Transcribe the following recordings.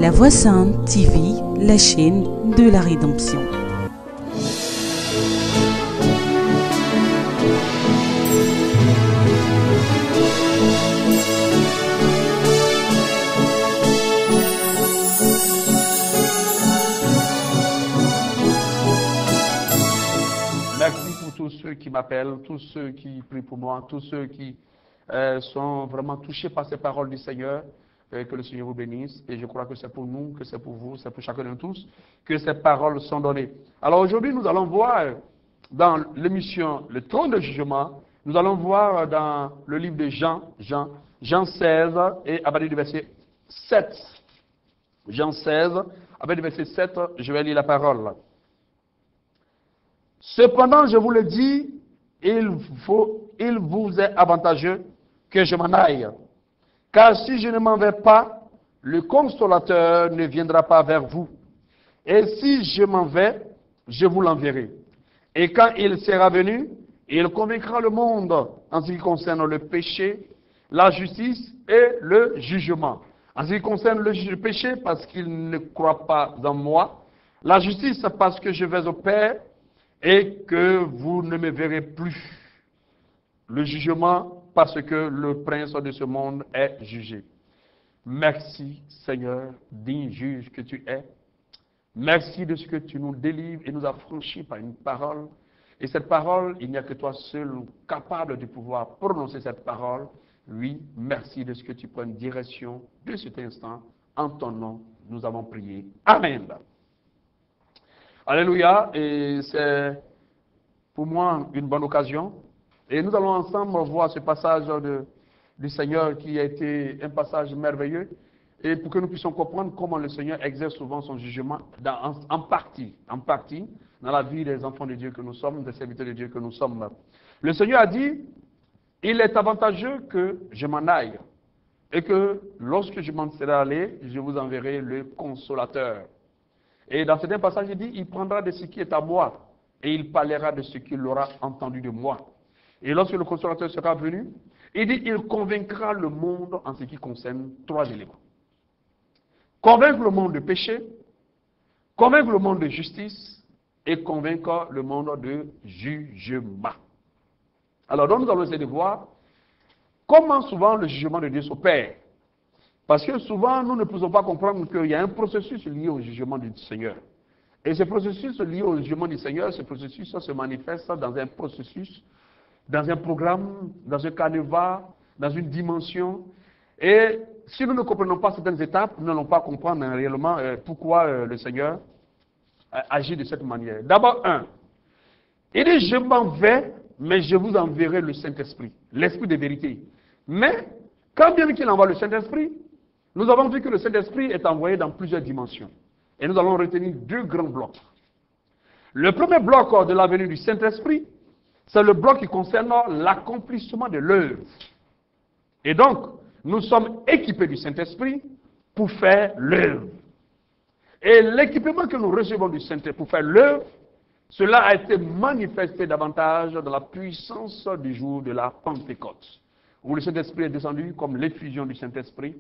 La Voix Sainte TV, la chaîne de la rédemption. Merci pour tous ceux qui m'appellent, tous ceux qui prient pour moi, tous ceux qui sont vraiment touchés par ces paroles du Seigneur. Que le Seigneur vous bénisse. Et je crois que c'est pour nous, que c'est pour vous, c'est pour chacun de nous tous que ces paroles sont données. Alors aujourd'hui, nous allons voir dans l'émission Le trône de jugement, nous allons voir dans le livre de Jean 16 et à partir du verset 7. Jean 16, à partir du verset 7, je vais lire la parole. Cependant, je vous le dis, il vous est avantageux que je m'en aille. Car si je ne m'en vais pas, le Consolateur ne viendra pas vers vous. Et si je m'en vais, je vous l'enverrai. Et quand il sera venu, il convaincra le monde en ce qui concerne le péché, la justice et le jugement. En ce qui concerne le péché, parce qu'il ne croit pas en moi. La justice, parce que je vais au Père et que vous ne me verrez plus. Le jugement, parce que le prince de ce monde est jugé. Merci, Seigneur, digne juge que tu es. Merci de ce que tu nous délivres et nous affranchis par une parole. Et cette parole, il n'y a que toi seul capable de pouvoir prononcer cette parole. Oui, merci de ce que tu prends une direction de cet instant. En ton nom, nous avons prié. Amen. Alléluia. Et c'est pour moi une bonne occasion. Et nous allons ensemble voir ce passage du Seigneur qui a été un passage merveilleux et pour que nous puissions comprendre comment le Seigneur exerce souvent son jugement en partie dans la vie des enfants de Dieu que nous sommes, des serviteurs de Dieu que nous sommes. Le Seigneur a dit, il est avantageux que je m'en aille et que lorsque je m'en serai allé, je vous enverrai le Consolateur. Et dans certains passages, il dit, il prendra de ce qui est à moi et il parlera de ce qu'il aura entendu de moi. Et lorsque le Consolateur sera venu, il dit, il convaincra le monde en ce qui concerne trois éléments. Convaincre le monde de péché, convaincre le monde de justice et convaincre le monde de jugement. Alors donc nous allons essayer de voir comment souvent le jugement de Dieu s'opère. Parce que souvent nous ne pouvons pas comprendre qu'il y a un processus lié au jugement du Seigneur. Et ce processus lié au jugement du Seigneur, ce processus se manifeste dans un processus, dans un programme, dans un canevas, dans une dimension. Et si nous ne comprenons pas certaines étapes, nous n'allons pas comprendre réellement pourquoi le Seigneur agit de cette manière. D'abord, il dit, je m'en vais, mais je vous enverrai le Saint-Esprit, l'Esprit de vérité. Mais, quand bien qu'il envoie le Saint-Esprit, nous avons vu que le Saint-Esprit est envoyé dans plusieurs dimensions. Et nous allons retenir deux grands blocs. Le premier bloc de la venue du Saint-Esprit, c'est le bloc qui concerne l'accomplissement de l'œuvre. Et donc, nous sommes équipés du Saint-Esprit pour faire l'œuvre. Et l'équipement que nous recevons du Saint-Esprit pour faire l'œuvre, cela a été manifesté davantage dans la puissance du jour de la Pentecôte, où le Saint-Esprit est descendu comme l'effusion du Saint-Esprit.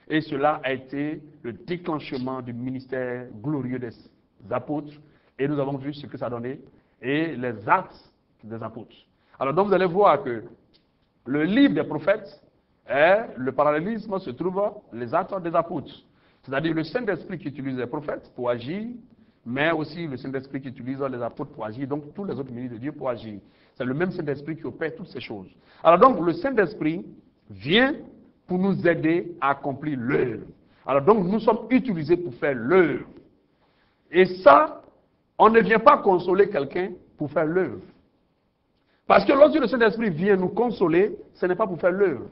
Et cela a été le déclenchement du ministère glorieux des apôtres. Et nous avons vu ce que ça donnait. Et les actes des apôtres. Alors donc vous allez voir que le livre des prophètes, le parallélisme se trouve les actes des apôtres. C'est-à-dire le Saint-Esprit qui utilise les prophètes pour agir, mais aussi le Saint-Esprit qui utilise les apôtres pour agir, donc tous les autres ministres de Dieu pour agir. C'est le même Saint-Esprit qui opère toutes ces choses. Alors donc le Saint-Esprit vient pour nous aider à accomplir l'œuvre. Alors donc nous sommes utilisés pour faire l'œuvre. Et ça, on ne vient pas consoler quelqu'un pour faire l'œuvre. Parce que lorsque le Saint-Esprit vient nous consoler, ce n'est pas pour faire l'œuvre.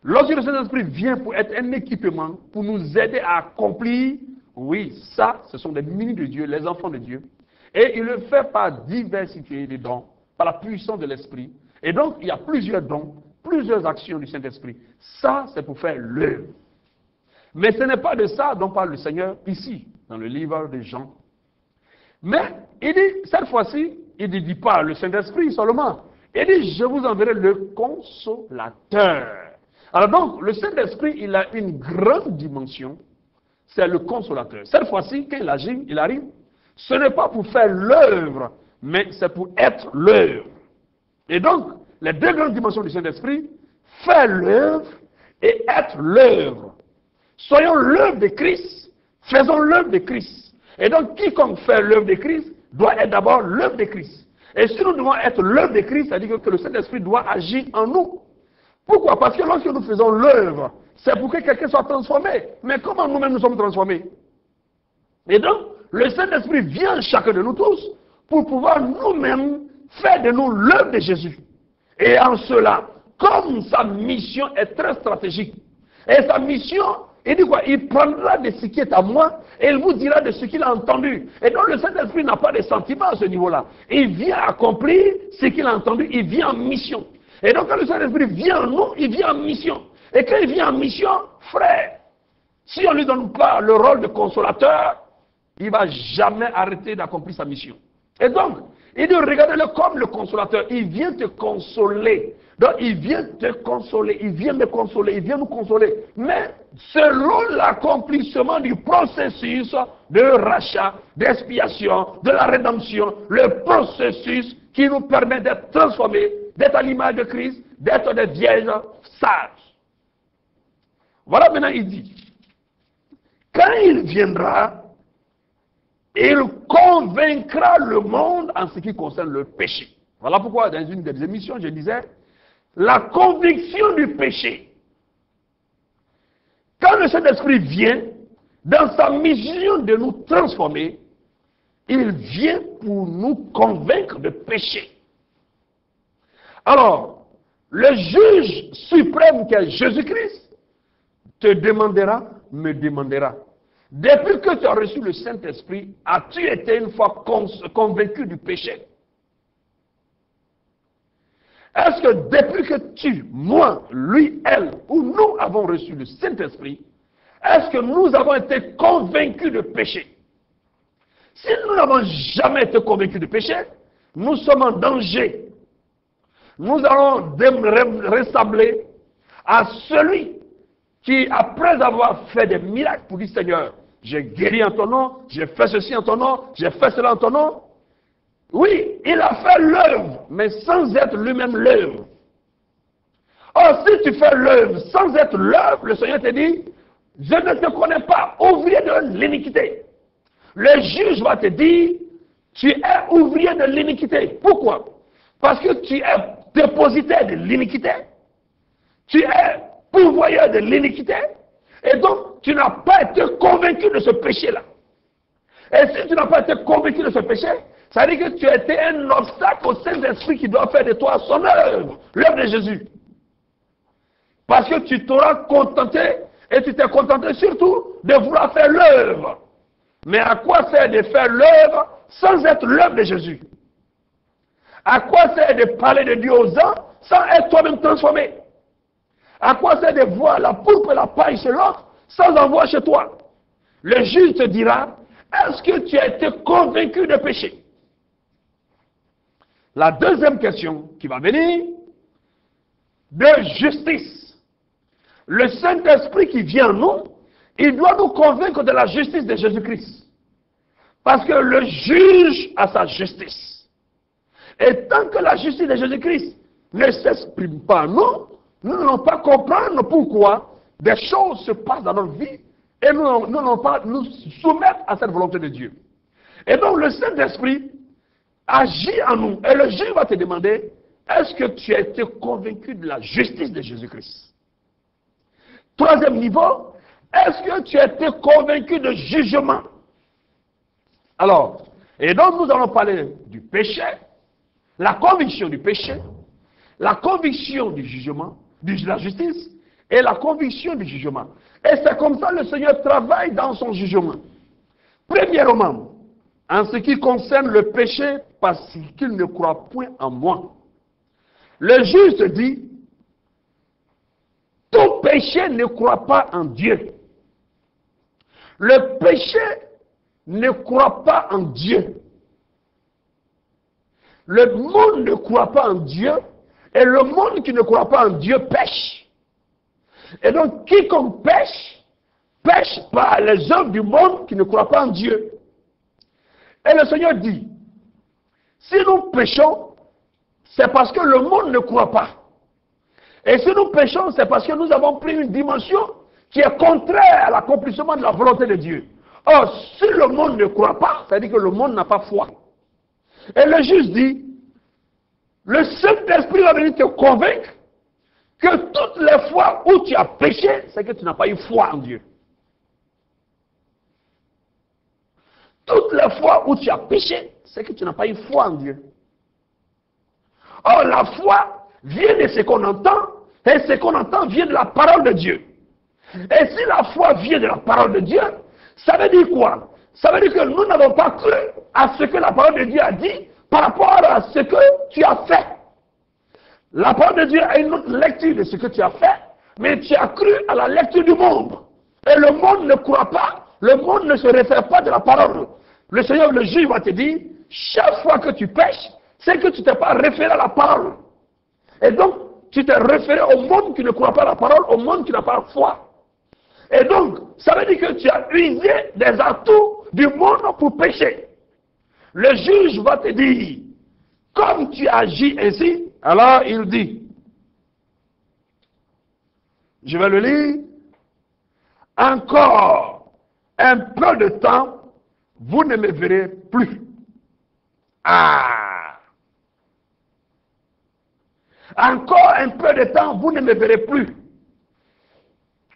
Lorsque le Saint-Esprit vient pour être un équipement, pour nous aider à accomplir, oui, ça, ce sont des ministres de Dieu, les enfants de Dieu. Et il le fait par diversité de dons, par la puissance de l'Esprit. Et donc, il y a plusieurs dons, plusieurs actions du Saint-Esprit. Ça, c'est pour faire l'œuvre. Mais ce n'est pas de ça dont parle le Seigneur ici, dans le livre de Jean. Mais, il dit, cette fois-ci, il ne dit pas le Saint-Esprit seulement. Il dit, je vous enverrai le Consolateur. Alors donc, le Saint-Esprit, il a une grande dimension c'est le consolateur. Cette fois-ci, quand il arrive, ce n'est pas pour faire l'œuvre, mais c'est pour être l'œuvre. Et donc, les deux grandes dimensions du Saint-Esprit, faire l'œuvre et être l'œuvre. Soyons l'œuvre de Christ, faisons l'œuvre de Christ. Et donc, quiconque fait l'œuvre de Christ doit être d'abord l'œuvre de Christ. Et si nous devons être l'œuvre de Christ, ça veut dire que le Saint-Esprit doit agir en nous. Pourquoi? Parce que lorsque nous faisons l'œuvre, c'est pour que quelqu'un soit transformé. Mais comment nous-mêmes nous sommes transformés? Et donc, le Saint-Esprit vient chacun de nous tous pour pouvoir nous-mêmes faire de nous l'œuvre de Jésus. Et en cela, comme sa mission est très stratégique, et sa mission, il dit quoi? Il prendra de ce qui est à moi et il vous dira de ce qu'il a entendu. Et donc le Saint-Esprit n'a pas de sentiment à ce niveau-là. Il vient accomplir ce qu'il a entendu, il vient en mission. Et donc quand le Saint-Esprit vient en nous, il vient en mission. Et quand il vient en mission, frère, si on ne lui donne pas le rôle de consolateur, il ne va jamais arrêter d'accomplir sa mission. Et donc, il dit, regardez-le comme le consolateur, il vient te consoler. Donc, il vient te consoler, il vient me consoler, il vient nous consoler. Mais, selon l'accomplissement du processus de rachat, d'expiation, de la rédemption, le processus qui nous permet d'être transformés, d'être à l'image de Christ, d'être des vierges sages. Voilà maintenant, il dit, quand il viendra, il convaincra le monde en ce qui concerne le péché. Voilà pourquoi, dans une des émissions, je disais, la conviction du péché. Quand le Saint-Esprit vient, dans sa mission de nous transformer, il vient pour nous convaincre de péché. Alors, le juge suprême qui est Jésus-Christ te demandera, me demandera. Depuis que tu as reçu le Saint-Esprit, as-tu été une fois convaincu du péché? Est-ce que depuis que tu, moi, lui, elle, ou nous avons reçu le Saint-Esprit, est-ce que nous avons été convaincus de péché? Si nous n'avons jamais été convaincus de péché, nous sommes en danger. Nous allons ressembler à celui qui, après avoir fait des miracles pour dire, Seigneur, j'ai guéri en ton nom, j'ai fait ceci en ton nom, j'ai fait cela en ton nom. Oui, il a fait l'œuvre, mais sans être lui-même l'œuvre. Or, si tu fais l'œuvre sans être l'œuvre, le Seigneur te dit, je ne te connais pas, ouvrier de l'iniquité. Le juge va te dire, tu es ouvrier de l'iniquité. Pourquoi? Parce que tu es dépositaire de l'iniquité. Tu es pourvoyeur de l'iniquité. Et donc, tu n'as pas été convaincu de ce péché-là. Et si tu n'as pas été convaincu de ce péché, ça veut dire que tu as été un obstacle au Saint-Esprit qui doit faire de toi son œuvre, l'œuvre de Jésus. Parce que tu t'auras contenté, et tu t'es contenté surtout de vouloir faire l'œuvre. Mais à quoi sert de faire l'œuvre sans être l'œuvre de Jésus? À quoi sert de parler de Dieu aux gens sans être toi-même transformé? À quoi sert de voir la pourpre et la paille chez l'autre sans en voir chez toi? Le juge te dira, est-ce que tu as été convaincu de péché? La deuxième question qui va venir, de justice. Le Saint-Esprit qui vient en nous, il doit nous convaincre de la justice de Jésus-Christ. Parce que le juge a sa justice. Et tant que la justice de Jésus-Christ ne s'exprime pas en nous, nous n'allons pas comprendre pourquoi des choses se passent dans notre vie et nous n'allons pas nous soumettre à cette volonté de Dieu. Et donc le Saint-Esprit agit en nous. Et le juge va te demander, est-ce que tu as été convaincu de la justice de Jésus-Christ? Troisième niveau, est-ce que tu as été convaincu de jugement? Alors, et donc nous allons parler du péché, la conviction du péché, la conviction du jugement, de la justice, et la conviction du jugement. Et c'est comme ça que le Seigneur travaille dans son jugement. Premièrement, en ce qui concerne le péché, parce qu'il ne croit point en moi. Le juge te dit, tout péché ne croit pas en Dieu. Le péché ne croit pas en Dieu. Le monde ne croit pas en Dieu, et le monde qui ne croit pas en Dieu pêche. Et donc, quiconque pêche pêchent par les œuvres du monde qui ne croient pas en Dieu. Et le Seigneur dit, si nous péchons, c'est parce que le monde ne croit pas. Et si nous péchons, c'est parce que nous avons pris une dimension qui est contraire à l'accomplissement de la volonté de Dieu. Or, si le monde ne croit pas, ça veut dire que le monde n'a pas foi. Et le juge dit, le Saint-Esprit va venir te convaincre que toutes les fois où tu as péché, c'est que tu n'as pas eu foi en Dieu. Toutes les fois où tu as péché, c'est que tu n'as pas eu foi en Dieu. Or, la foi vient de ce qu'on entend, et ce qu'on entend vient de la parole de Dieu. Et si la foi vient de la parole de Dieu, ça veut dire quoi? Ça veut dire que nous n'avons pas cru à ce que la parole de Dieu a dit par rapport à ce que tu as fait. La parole de Dieu a une autre lecture de ce que tu as fait, mais tu as cru à la lecture du monde. Et le monde ne croit pas, le monde ne se réfère pas de la parole. Le Seigneur, le juge, va te dire, chaque fois que tu pêches, c'est que tu ne t'es pas référé à la parole. Et donc, tu t'es référé au monde qui ne croit pas à la parole, au monde qui n'a pas foi. Et donc, ça veut dire que tu as usé des atouts du monde pour pécher. Le juge va te dire, comme tu agis ainsi, alors il dit, je vais le lire, encore un peu de temps, vous ne me verrez plus. Ah! Encore un peu de temps, vous ne me verrez plus.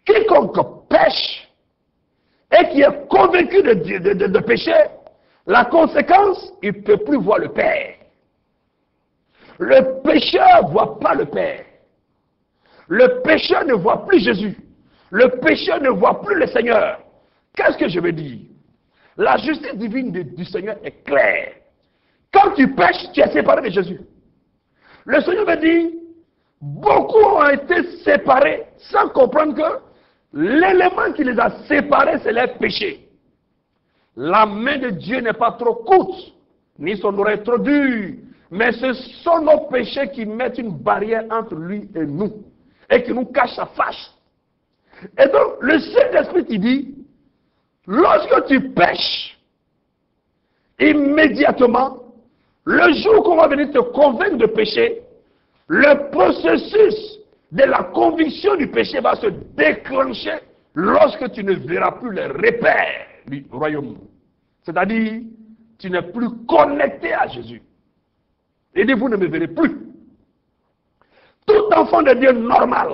Quiconque pêche et qui est convaincu de pécher, la conséquence, il ne peut plus voir le Père. Le pécheur ne voit pas le Père. Le pécheur ne voit plus Jésus. Le pécheur ne voit plus le Seigneur. Qu'est-ce que je veux dire? La justice divine du Seigneur est claire. Quand tu pêches, tu es séparé de Jésus. Le Seigneur veut dire, beaucoup ont été séparés sans comprendre que l'élément qui les a séparés, c'est leur péché. La main de Dieu n'est pas trop courte, ni son oreille trop dure, mais ce sont nos péchés qui mettent une barrière entre lui et nous, et qui nous cachent sa face. Et donc, le Saint-Esprit qui dit, lorsque tu pêches, immédiatement, le jour qu'on va venir te convaincre de pécher, le processus de la conviction du péché va se déclencher lorsque tu ne verras plus les repères du royaume. C'est-à-dire, tu n'es plus connecté à Jésus. Et dit, vous ne me verrez plus. Tout enfant de Dieu normal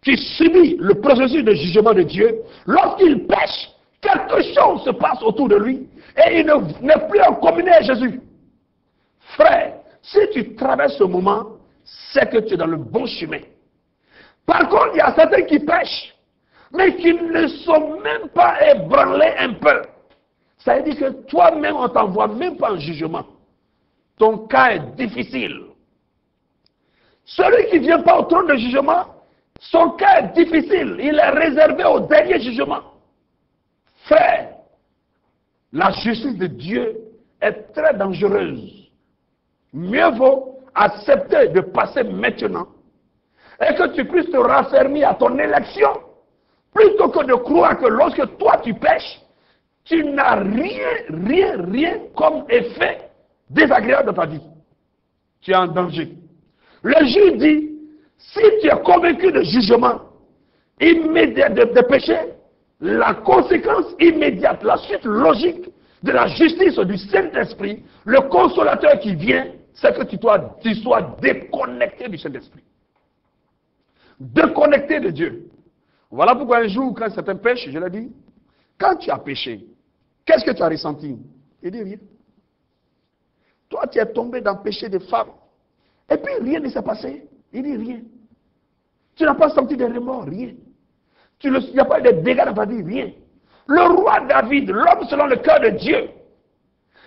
qui subit le processus de jugement de Dieu, lorsqu'il pêche, quelque chose se passe autour de lui et il n'est plus en communion avec Jésus. Frère, si tu traverses ce moment, c'est que tu es dans le bon chemin. Par contre, il y a certains qui pêchent, mais qui ne sont même pas ébranlés un peu. Ça veut dire que toi-même, on ne t'envoie même pas en jugement. Ton cas est difficile. Celui qui ne vient pas au trône de jugement, son cas est difficile. Il est réservé au dernier jugement. Frère, la justice de Dieu est très dangereuse. Mieux vaut accepter de passer maintenant et que tu puisses te raffermir à ton élection plutôt que de croire que lorsque toi tu pêches, tu n'as rien comme effet désagréable dans ta vie. Tu es en danger. Le juge dit, si tu es convaincu de jugement immédiat de péché, la conséquence immédiate, la suite logique de la justice du Saint-Esprit, le consolateur qui vient, c'est que tu sois déconnecté du Saint-Esprit. Déconnecté de Dieu. Voilà pourquoi un jour, quand certains pêchent, je l'ai dit, quand tu as péché, qu'est-ce que tu as ressenti? Il dit rien. Toi, tu es tombé dans le péché des femmes. Et puis rien ne s'est passé. Il dit rien. Tu n'as pas senti de remords, rien. Il n'y a pas eu de dégâts dans ta vie, rien. Le roi David, l'homme selon le cœur de Dieu,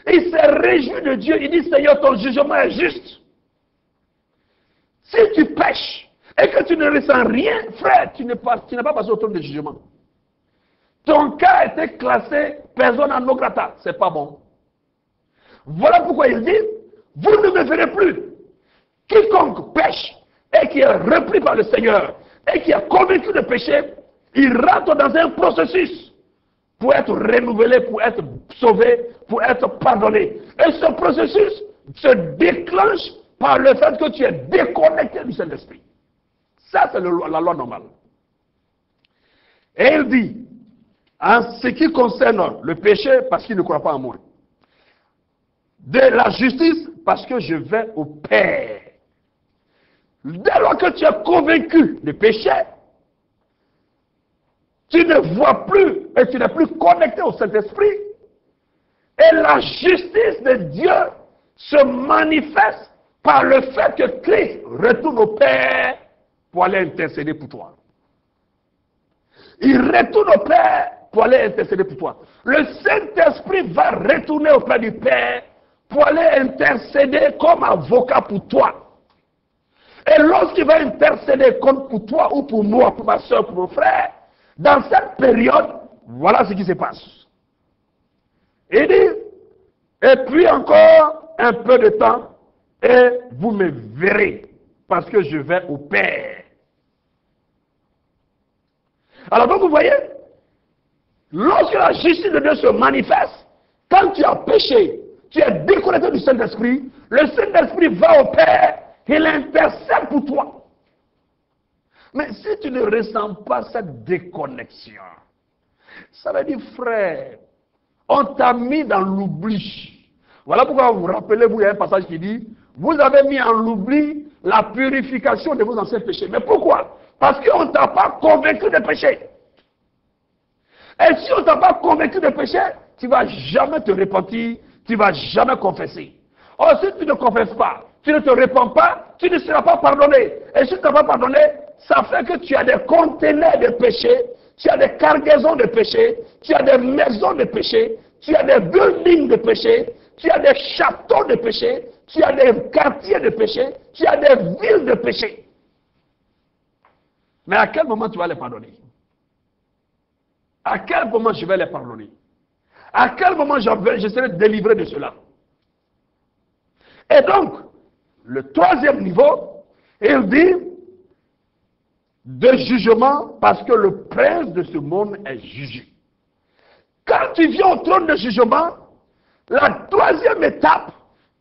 il s'est réjoui de Dieu. Il dit, Seigneur, ton jugement est juste. Si tu pêches et que tu ne ressens rien, frère, tu n'as pas passé au trône de jugement. Ton cas a été classé persona non grata. C'est pas bon. Voilà pourquoi il dit, vous ne me verrez plus. Quiconque pêche et qui est repris par le Seigneur et qui est convaincu de péché, il rentre dans un processus pour être renouvelé, pour être sauvé, pour être pardonné. Et ce processus se déclenche par le fait que tu es déconnecté du Saint-Esprit. Ça, c'est la loi normale. Et il dit, en ce qui concerne le péché, parce qu'il ne croit pas en moi. De la justice, parce que je vais au Père. Dès lors que tu es convaincu du péché, tu ne vois plus et tu n'es plus connecté au Saint-Esprit. Et la justice de Dieu se manifeste par le fait que Christ retourne au Père pour aller intercéder pour toi. Il retourne au Père pour aller intercéder pour toi. Le Saint-Esprit va retourner auprès du Père pour aller intercéder comme avocat pour toi. Et lorsqu'il va intercéder comme pour toi ou pour moi, pour ma soeur, pour mon frère, dans cette période, voilà ce qui se passe. Il dit, et puis encore un peu de temps, et vous me verrez, parce que je vais au Père. Alors donc vous voyez, lorsque la justice de Dieu se manifeste, quand tu as péché, tu es déconnecté du Saint-Esprit, le Saint-Esprit va au Père, il intercède pour toi. Mais si tu ne ressens pas cette déconnexion, ça veut dire, frère, on t'a mis dans l'oubli. Voilà pourquoi vous vous rappelez, il y a un passage qui dit, vous avez mis en l'oubli la purification de vos anciens péchés. Mais pourquoi? Parce qu'on ne t'a pas convaincu de péché. Et si on ne t'a pas convaincu de péché, tu ne vas jamais te repentir, tu ne vas jamais confesser. Or, si tu ne confesses pas, tu ne te répands pas, tu ne seras pas pardonné. Et si tu ne seras pas pardonné, ça fait que tu as des conteneurs de péché, tu as des cargaisons de péché, tu as des maisons de péché, tu as des buildings de péché, tu as des châteaux de péché, tu as des quartiers de péché, tu as des villes de péché. Mais à quel moment tu vas les pardonner? À quel moment je vais les pardonner? À quel moment je serai délivré de cela? Et donc, le troisième niveau, il dit de jugement parce que le prince de ce monde est jugé. Quand tu viens au trône de jugement, la troisième étape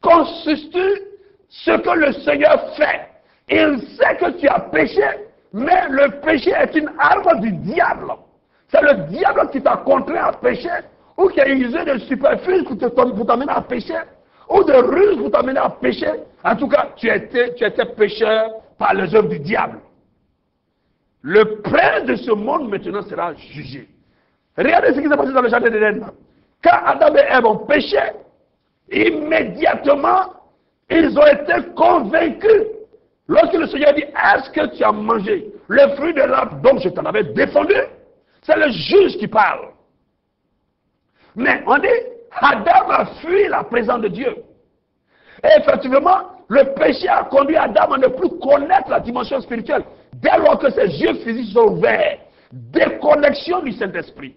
constitue ce que le Seigneur fait. Il sait que tu as péché, mais le péché est une arme du diable. C'est le diable qui t'a contraint à pécher, ou qui a usé de superfuge pour t'amener à pécher, ou de ruse pour t'amener à pécher. En tout cas, tu étais pécheur par les œuvres du diable. Le prince de ce monde maintenant sera jugé. Regardez ce qui s'est passé dans le jardin d'Éden. Quand Adam et Ève ont péché, immédiatement, ils ont été convaincus. Lorsque le Seigneur dit, est-ce que tu as mangé le fruit de l'arbre dont je t'en avais défendu? C'est le juge qui parle. Mais on dit, Adam a fui la présence de Dieu. Et effectivement, le péché a conduit Adam à ne plus connaître la dimension spirituelle. Dès lors que ses yeux physiques sont ouverts, déconnexion du Saint-Esprit.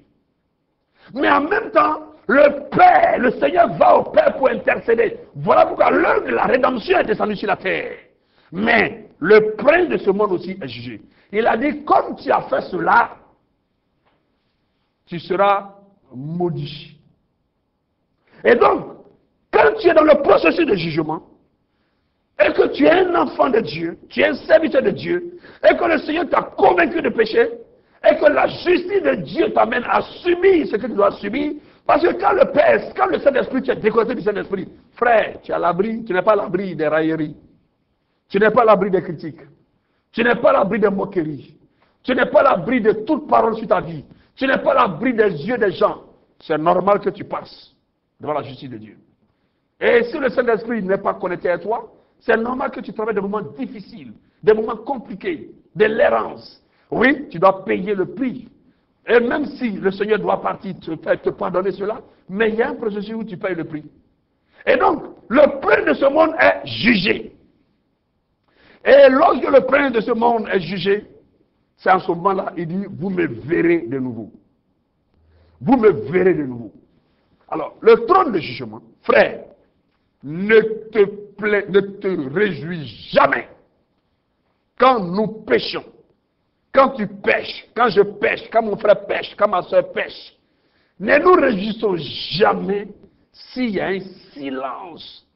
Mais en même temps, le Père, le Seigneur va au Père pour intercéder. Voilà pourquoi l'œuvre de la rédemption est descendue sur la terre. Mais le prince de ce monde aussi est jugé. Il a dit, comme tu as fait cela, tu seras maudit. Et donc, quand tu es dans le processus de jugement, et que tu es un enfant de Dieu, tu es un serviteur de Dieu, et que le Seigneur t'a convaincu de péché, et que la justice de Dieu t'amène à subir ce que tu dois subir, parce que quand le Père, quand le Saint-Esprit, tu es déconnecté du Saint-Esprit, frère, tu es à l'abri, tu n'es pas à l'abri des railleries, tu n'es pas à l'abri des critiques, tu n'es pas à l'abri des moqueries, tu n'es pas à l'abri de toute parole sur ta vie, tu n'es pas à l'abri des yeux des gens. C'est normal que tu passes devant la justice de Dieu. Et si le Saint-Esprit n'est pas connecté à toi, c'est normal que tu traverses des moments difficiles, des moments compliqués, de l'errance. Oui, tu dois payer le prix. Et même si le Seigneur doit partir te pardonner cela, mais il y a un processus où tu payes le prix. Et donc, le prince de ce monde est jugé. Et lorsque le prince de ce monde est jugé, c'est en ce moment-là, il dit, vous me verrez de nouveau. Vous me verrez de nouveau. Alors, le trône de jugement, frère, ne te réjouis jamais quand nous péchons. Quand tu pêches, quand je pêche, quand mon frère pêche, quand ma soeur pêche, Ne nous réjouissons jamais s'il y a un silence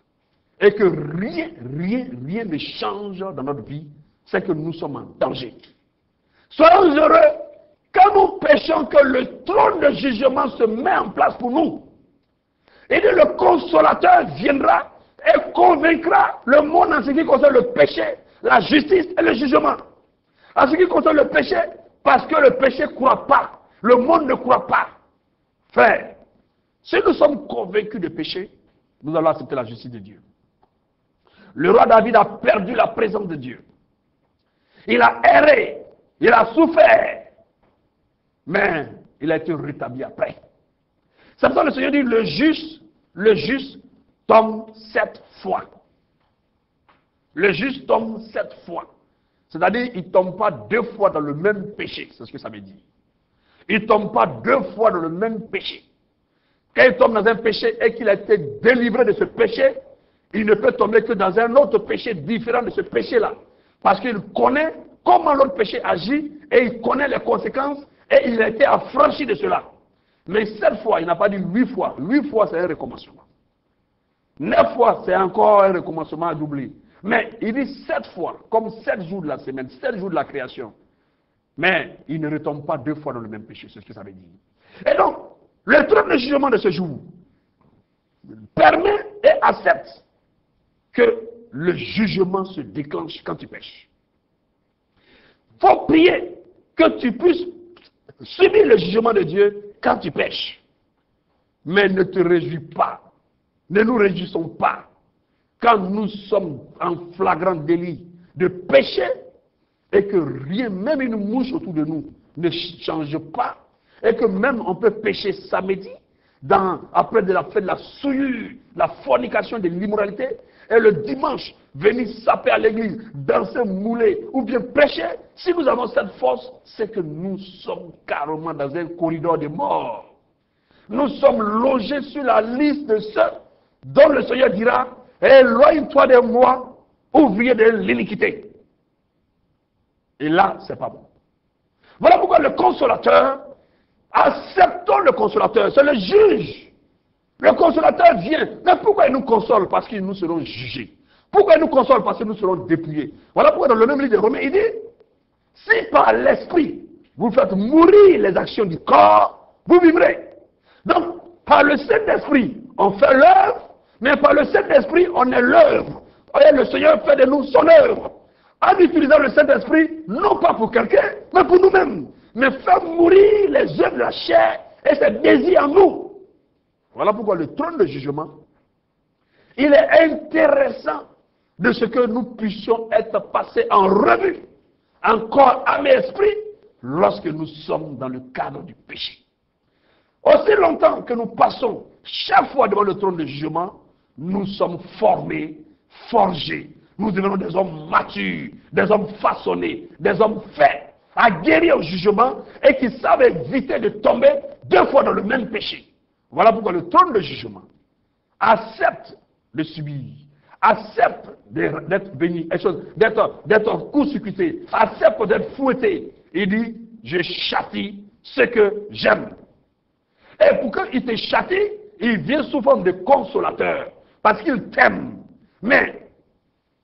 et que rien ne change dans notre vie, c'est que nous sommes en danger. Soyons heureux quand nous péchons que le trône de jugement se met en place pour nous. Et le consolateur viendra et convaincra le monde en ce qui concerne le péché, la justice et le jugement. En ce qui concerne le péché, parce que le péché ne croit pas, le monde ne croit pas. Frère, si nous sommes convaincus de péché, nous allons accepter la justice de Dieu. Le roi David a perdu la présence de Dieu. Il a erré, il a souffert, mais il a été rétabli après. C'est pour ça que le Seigneur dit, le juste tombe 7 fois. Le juste tombe 7 fois. C'est-à-dire, il ne tombe pas 2 fois dans le même péché. C'est ce que ça veut dire. Il ne tombe pas 2 fois dans le même péché. Quand il tombe dans un péché et qu'il a été délivré de ce péché, il ne peut tomber que dans un autre péché différent de ce péché-là. Parce qu'il connaît comment l'autre péché agit et il connaît les conséquences et il a été affranchi de cela. Mais 7 fois, il n'a pas dit 8 fois. 8 fois, c'est un recommencement. 9 fois, c'est encore un recommencement à doubler. Mais il dit 7 fois, comme 7 jours de la semaine, 7 jours de la création. Mais il ne retombe pas 2 fois dans le même péché, c'est ce que ça veut dire. Et donc, le trône de jugement de ce jour permet et accepte que le jugement se déclenche quand tu pêches. Il faut prier que tu puisses subir le jugement de Dieu quand tu pêches. Mais ne te réjouis pas, ne nous réjouissons pas quand nous sommes en flagrant délit de péché et que rien, même une mouche autour de nous, ne change pas et que même on peut pécher samedi après de la fête de la souillure, la fornication, de l'immoralité, et le dimanche venir saper à l'église, danser, mouler ou bien pécher. Si nous avons cette force, c'est que nous sommes carrément dans un corridor de mort. Nous sommes logés sur la liste de ceux dont le Seigneur dira: éloigne-toi de moi, ouvrier de l'iniquité. Et là, c'est pas bon. Voilà pourquoi le consolateur, acceptons le consolateur, c'est le juge. Le consolateur vient. Mais pourquoi il nous console? Parce que nous serons jugés. Pourquoi il nous console? Parce que nous serons dépouillés. Voilà pourquoi dans le même livre de Romains, il dit: si par l'esprit, vous faites mourir les actions du corps, vous vivrez. Donc, par le Saint-Esprit, on fait l'œuvre, mais par le Saint-Esprit, on est l'œuvre. Et le Seigneur fait de nous son œuvre. En utilisant le Saint-Esprit, non pas pour quelqu'un, mais pour nous-mêmes. Mais faire mourir les œuvres de la chair et ses désirs en nous. Voilà pourquoi le trône de jugement, il est intéressant de ce que nous puissions être passés en revue, en corps, âme et esprit, lorsque nous sommes dans le cadre du péché. Aussi longtemps que nous passons chaque fois devant le trône de jugement, nous sommes formés, forgés. Nous devenons des hommes matures, des hommes façonnés, des hommes faits à guérir au jugement et qui savent éviter de tomber 2 fois dans le même péché. Voilà pourquoi le trône de jugement accepte de subir, accepte d'être béni, d'être court-circuité, accepte d'être fouetté. Il dit: je châtie ce que j'aime. Et pour qu'il te châtie, il vient sous forme de consolateur, parce qu'il t'aime. Mais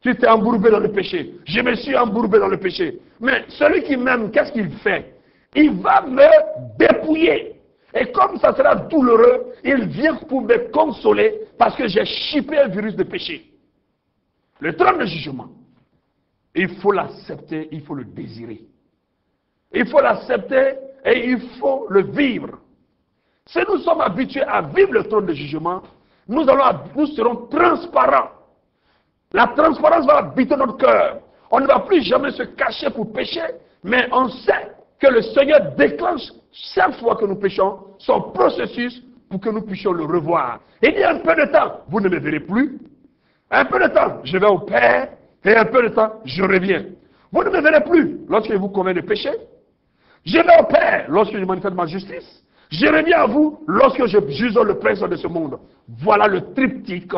tu t'es embourbé dans le péché. Je me suis embourbé dans le péché. Mais celui qui m'aime, qu'est-ce qu'il fait? Il va me dépouiller. Et comme ça sera douloureux, il vient pour me consoler parce que j'ai chipé un virus de péché. Le trône de jugement, il faut l'accepter, il faut le désirer. Il faut l'accepter et il faut le vivre. Si nous sommes habitués à vivre le trône de jugement, nous serons transparents. La transparence va habiter notre cœur. On ne va plus jamais se cacher pour pécher, mais on sait que le Seigneur déclenche chaque fois que nous péchons son processus pour que nous puissions le revoir. Il dit: un peu de temps, vous ne me verrez plus. Un peu de temps, je vais au Père, et un peu de temps, je reviens. Vous ne me verrez plus lorsque vous commettez de péché. Je vais au Père lorsque je manifeste ma justice. Je reviens à vous lorsque je juge le prince de ce monde. Voilà le triptyque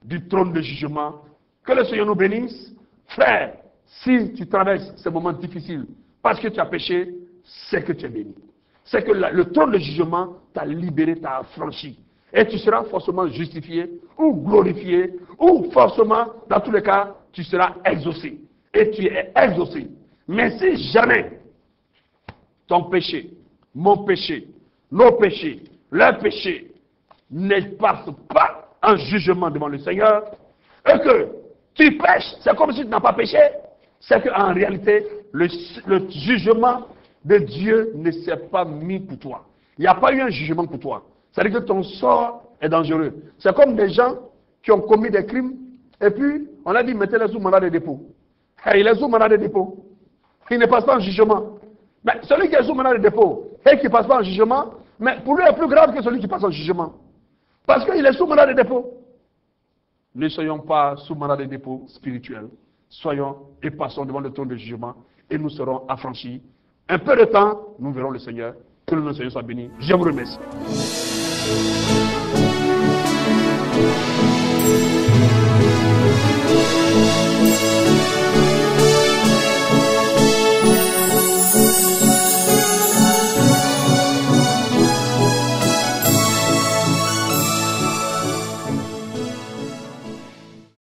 du trône de jugement. Que le Seigneur nous bénisse. Frère, si tu traverses ces moments difficiles parce que tu as péché, c'est que tu es béni. c'est que le trône de jugement t'a libéré, t'a affranchi. Et tu seras forcément justifié, ou glorifié, ou forcément, dans tous les cas, tu seras exaucé. Et tu es exaucé. Mais si jamais ton péché, mon péché, nos péchés, leur péché ne passent pas en jugement devant le Seigneur, et que tu pêches, c'est comme si tu n'as pas péché, c'est qu'en réalité, le jugement de Dieu ne s'est pas mis pour toi. Il n'y a pas eu un jugement pour toi. C'est-à-dire que ton sort est dangereux. C'est comme des gens qui ont commis des crimes, et puis on a dit mettez-les sous mandat de dépôt. Et il est sous mandat de dépôt. Il ne passe pas en jugement. Mais celui qui est sous mandat de dépôt et qui ne passe pas en jugement, mais pour lui, il est plus grave que celui qui passe en jugement. Parce qu'il est sous mandat de dépôt. Ne soyons pas sous mandat de dépôt spirituel. Soyons et passons devant le trône de jugement et nous serons affranchis. Un peu de temps, nous verrons le Seigneur. Que le Seigneur soit béni. Je vous remercie.